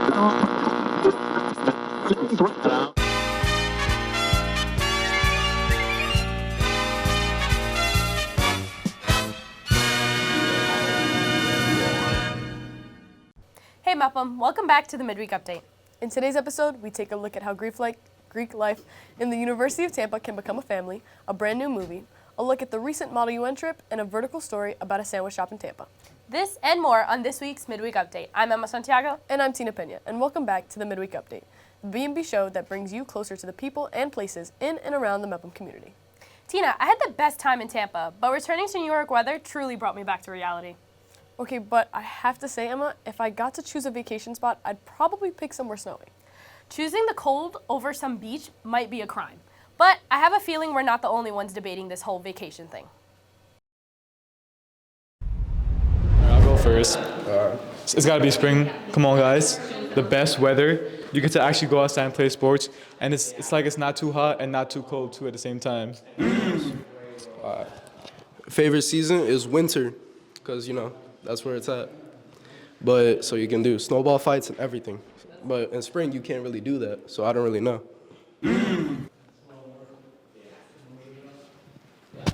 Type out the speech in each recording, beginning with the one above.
Hey Muppum, welcome back to the Midweek Update. In today's episode, we take a look at how Greek life in the University of Tampa can become a family, a brand new movie, a look at the recent Model UN trip, and a vertical story about a sandwich shop in Tampa. This and more on this week's Midweek Update. I'm Emma Santiago. And I'm Tina Pena, and welcome back to the Midweek Update, the B&B show that brings you closer to the people and places in and around the Muppum community. Tina, I had the best time in Tampa, but returning to New York weather truly brought me back to reality. Okay, but I have to say, Emma, if I got to choose a vacation spot, I'd probably pick somewhere snowy. Choosing the cold over some beach might be a crime, but I have a feeling we're not the only ones debating this whole vacation thing. I'll go first. It's gotta be spring. Come on, guys. The best weather. You get to actually go outside and play sports, and it's like it's not too hot and not too cold too at the same time. Favorite season is winter, because that's where it's at. But so you can do snowball fights and everything. But in spring you can't really do that, so I don't really know.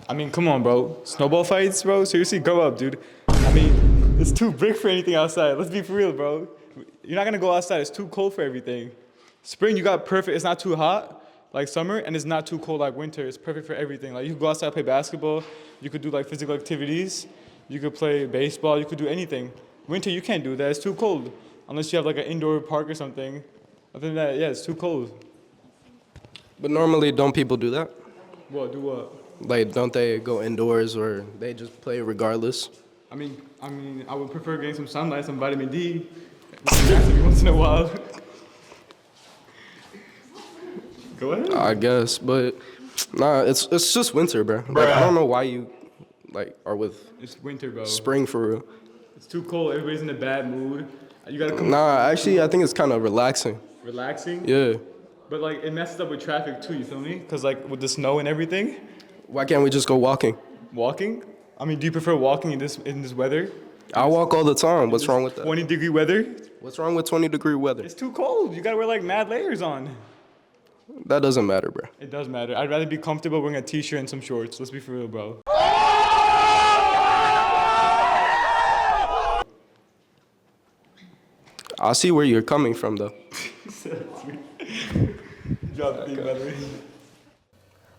I mean, come on, bro. Snowball fights, bro? Seriously, grow up, dude. I mean, it's too big for anything outside. Let's be for real, bro. You're not gonna go outside. It's too cold for everything. Spring, you got perfect. It's not too hot like summer, and it's not too cold like winter. It's perfect for everything. Like, you could go outside and play basketball. You could do like physical activities. You could play baseball. You could do anything. Winter, you can't do that. It's too cold. Unless you have like an indoor park or something. Other than that, yeah, it's too cold. But normally, don't people do that? What? Do what? Like, don't they go indoors or they just play regardless? I mean, I would prefer getting some sunlight, some vitamin D, once in a while. Go ahead. I guess, but nah, it's just winter, bro. Like, I don't know why you are with It's winter, bro. spring for real. It's too cold. Everybody's in a bad mood. You gotta come. Nah, actually, I think it's kind of relaxing. Relaxing. Yeah. But like, it messes up with traffic too. You feel me? Cause like with the snow and everything. Why can't we just go walking? Walking. I mean, do you prefer walking in this weather? I walk all the time. What's wrong with that? 20-degree weather. What's wrong with 20-degree weather? It's too cold. You gotta wear like mad layers on. That doesn't matter, bro. It does matter. I'd rather be comfortable wearing a t-shirt and some shorts. Let's be for real, bro. I see where you're coming from, though.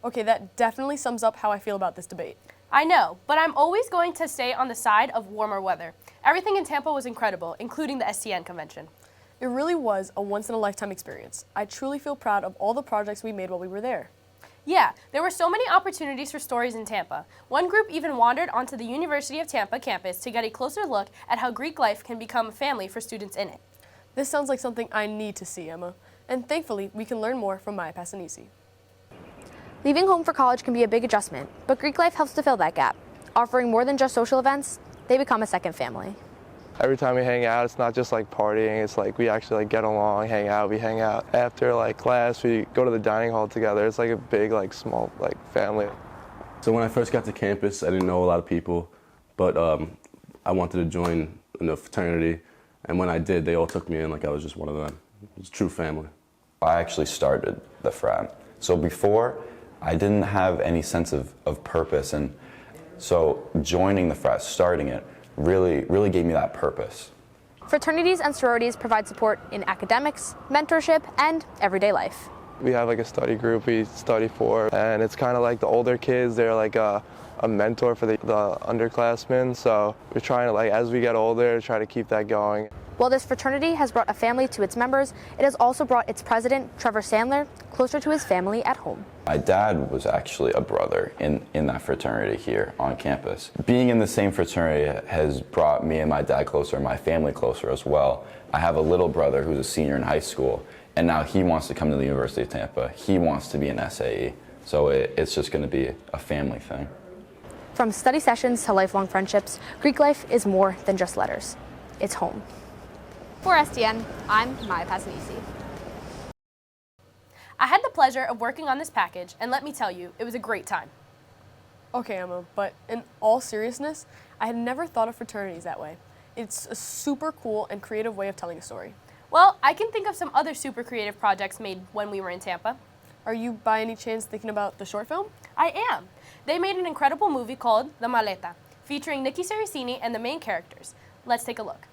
Okay, that definitely sums up how I feel about this debate. I know, but I'm always going to stay on the side of warmer weather. Everything in Tampa was incredible, including the STN convention. It really was a once-in-a-lifetime experience. I truly feel proud of all the projects we made while we were there. Yeah, there were so many opportunities for stories in Tampa. One group even wandered onto the University of Tampa campus to get a closer look at how Greek life can become a family for students in it. This sounds like something I need to see, Emma. And thankfully, we can learn more from Maya Passanisi. Leaving home for college can be a big adjustment, but Greek life helps to fill that gap. Offering more than just social events, they become a second family. Every time we hang out, it's not just like partying, it's like we actually like get along, hang out. We hang out after like class, we go to the dining hall together. It's like a big, like small, like family. So when I first got to campus, I didn't know a lot of people, but I wanted to join a fraternity. And when I did, they all took me in like I was just one of them. It was true family. I actually started the frat. So before, I didn't have any sense of purpose. And so joining the frat, starting it, really gave me that purpose. Fraternities and sororities provide support in academics, mentorship, and everyday life. We have like a study group we study for, and it's kind of like the older kids, they're like a mentor for the underclassmen. So we're trying to, like, as we get older, try to keep that going. While this fraternity has brought a family to its members, it has also brought its president, Trevor Sandler, closer to his family at home. My dad was actually a brother in that fraternity here on campus. Being in the same fraternity has brought me and my dad closer, my family closer as well. I have a little brother who's a senior in high school, and now he wants to come to the University of Tampa. He wants to be an SAE, so it's just going to be a family thing. From study sessions to lifelong friendships, Greek life is more than just letters. It's home. For STN, I'm Maya Passanisi. I had the pleasure of working on this package, and let me tell you, it was a great time. Okay, Emma, but in all seriousness, I had never thought of fraternities that way. It's a super cool and creative way of telling a story. Well, I can think of some other super creative projects made when we were in Tampa. Are you by any chance thinking about the short film? I am. They made an incredible movie called The Maleta, featuring Nikki Saraceni and the main characters. Let's take a look.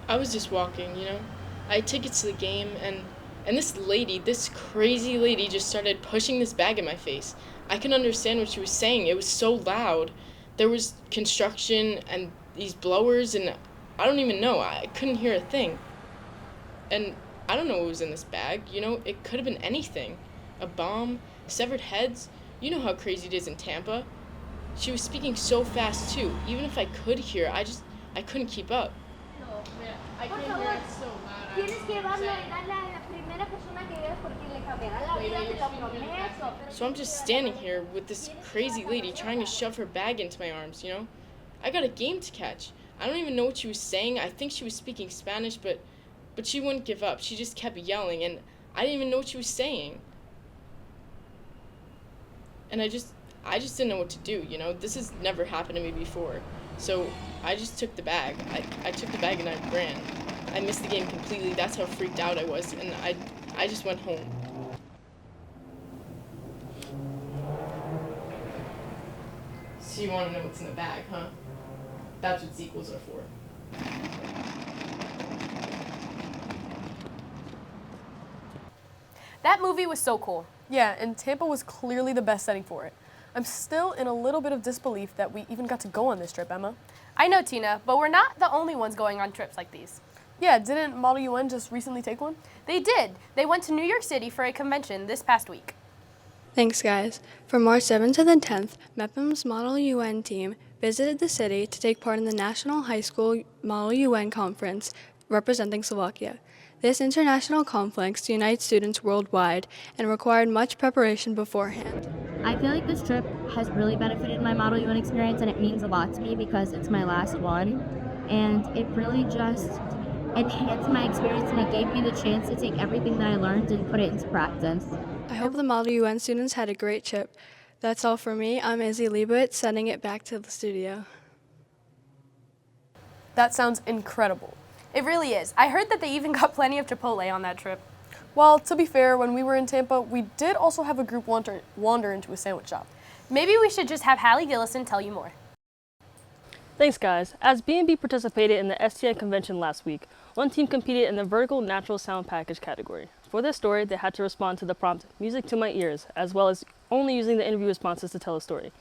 I was just walking, I had tickets to the game, and this lady, this crazy lady, just started pushing this bag in my face. I couldn't understand what she was saying. It was so loud. There was construction and these blowers, and I don't even know. I couldn't hear a thing. And I don't know what was in this bag. It could have been anything. A bomb, severed heads. You know how crazy it is in Tampa. She was speaking so fast, too. Even if I could hear, I couldn't keep up. I can't hear it so loud. So I'm just standing here with this crazy lady trying to shove her bag into my arms, I got a game to catch. I don't even know what she was saying. I think she was speaking Spanish, but she wouldn't give up. She just kept yelling, and I didn't even know what she was saying. And I just didn't know what to do, This has never happened to me before. So I just took the bag. I took the bag and I ran. I missed the game completely. That's how freaked out I was, and I just went home. So you want to know what's in the bag, huh? That's what sequels are for. That movie was so cool. Yeah, and Tampa was clearly the best setting for it. I'm still in a little bit of disbelief that we even got to go on this trip, Emma. I know, Tina, but we're not the only ones going on trips like these. Yeah, didn't Model UN just recently take one? They did. They went to New York City for a convention this past week. Thanks, guys. From March 7th to the 10th, MEPM's Model UN team visited the city to take part in the National High School Model UN Conference representing Slovakia. This international conference unites students worldwide and required much preparation beforehand. I feel like this trip has really benefited my Model UN experience, and it means a lot to me because it's my last one. And it really just enhanced my experience, and it gave me the chance to take everything that I learned and put it into practice. I hope the Model UN students had a great trip. That's all for me. I'm Izzy Liebowitz, sending it back to the studio. That sounds incredible. It really is. I heard that they even got plenty of Chipotle on that trip. Well, to be fair, when we were in Tampa, we did also have a group wander into a sandwich shop. Maybe we should just have Hallie Gillison tell you more. Thanks, guys. As B&B participated in the STN convention last week, one team competed in the vertical natural sound package category. For their story, they had to respond to the prompt, music to my ears, as well as only using the interview responses to tell a story,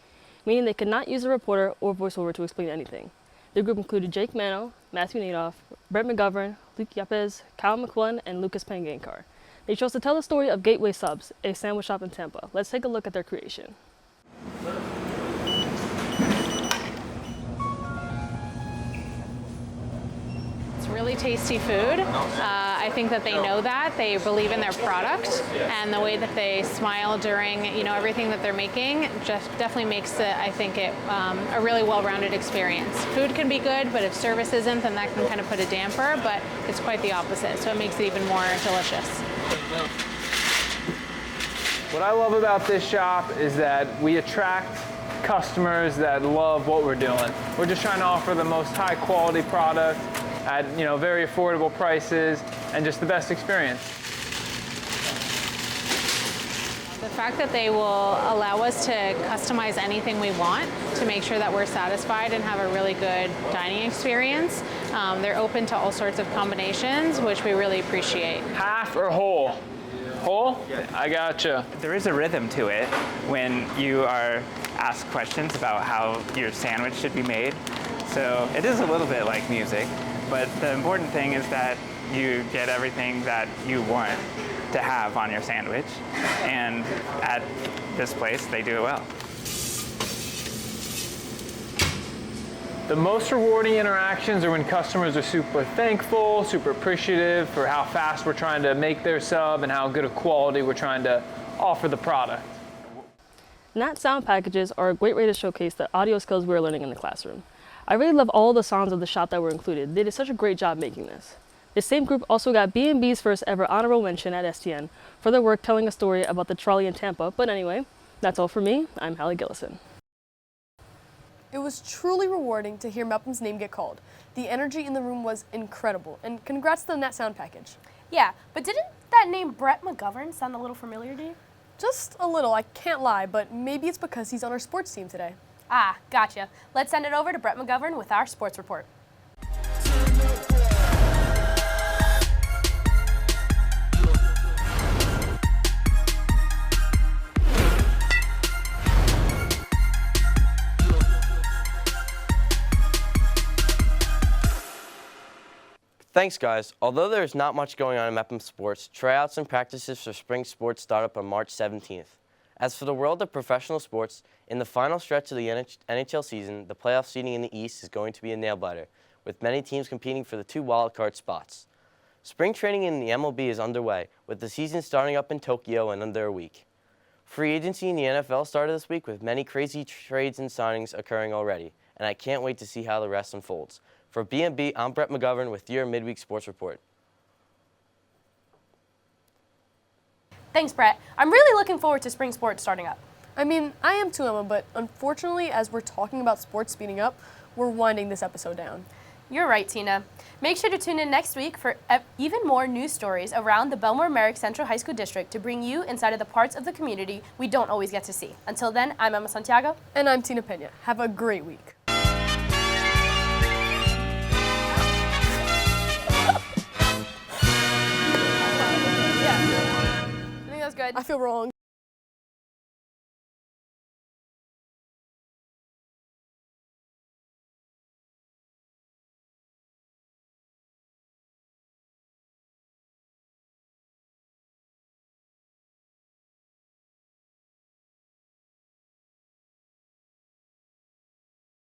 meaning they could not use a reporter or voiceover to explain anything. The group included Jake Mano, Matthew Nadoff, Brett McGovern, Luke Yepes, Kyle McQuillan, and Lucas Pangankar. They chose to tell the story of Gateway Subs, a sandwich shop in Tampa. Let's take a look at their creation. It's really tasty food. I think that they know that. They believe in their product, and the way that they smile during everything that they're making just definitely makes it, I think, a really well-rounded experience. Food can be good, but if service isn't, then that can kind of put a damper, but it's quite the opposite, so it makes it even more delicious. What I love about this shop is that we attract customers that love what we're doing. We're just trying to offer the most high quality product at very affordable prices and just the best experience. The fact that they will allow us to customize anything we want to make sure that we're satisfied and have a really good dining experience. They're open to all sorts of combinations, which we really appreciate. Half or whole? Whole? I gotcha. There is a rhythm to it when you are asked questions about how your sandwich should be made. So it is a little bit like music, but the important thing is that you get everything that you want to have on your sandwich. And at this place, they do it well. The most rewarding interactions are when customers are super thankful, super appreciative for how fast we're trying to make their sub and how good of quality we're trying to offer the product. NAT sound packages are a great way to showcase the audio skills we're learning in the classroom. I really love all the songs of the shop that were included. They did such a great job making this. This same group also got B&B's first ever honorable mention at STN for their work telling a story about the trolley in Tampa. But anyway, that's all for me. I'm Hallie Gillison. It was truly rewarding to hear Mepham's name get called. The energy in the room was incredible, and congrats to the Net Sound package. Yeah, but didn't that name Brett McGovern sound a little familiar to you? Just a little, I can't lie, but maybe it's because he's on our sports team today. Ah, gotcha. Let's send it over to Brett McGovern with our sports report. Thanks, guys. Although there is not much going on in Mepham sports, tryouts and practices for spring sports start up on March 17th. As for the world of professional sports, in the final stretch of the NHL season, the playoff seeding in the East is going to be a nail-biter, with many teams competing for the 2 wildcard spots. Spring training in the MLB is underway, with the season starting up in Tokyo in under a week. Free agency in the NFL started this week, with many crazy trades and signings occurring already, and I can't wait to see how the rest unfolds. For B&B, I'm Brett McGovern with your Midweek Sports Report. Thanks, Brett. I'm really looking forward to spring sports starting up. I mean, I am too, Emma, but unfortunately, as we're talking about sports speeding up, we're winding this episode down. You're right, Tina. Make sure to tune in next week for even more news stories around the Bellmore-Merrick Central High School District to bring you inside of the parts of the community we don't always get to see. Until then, I'm Emma Santiago. And I'm Tina Pena. Have a great week. I think that's good. I feel wrong.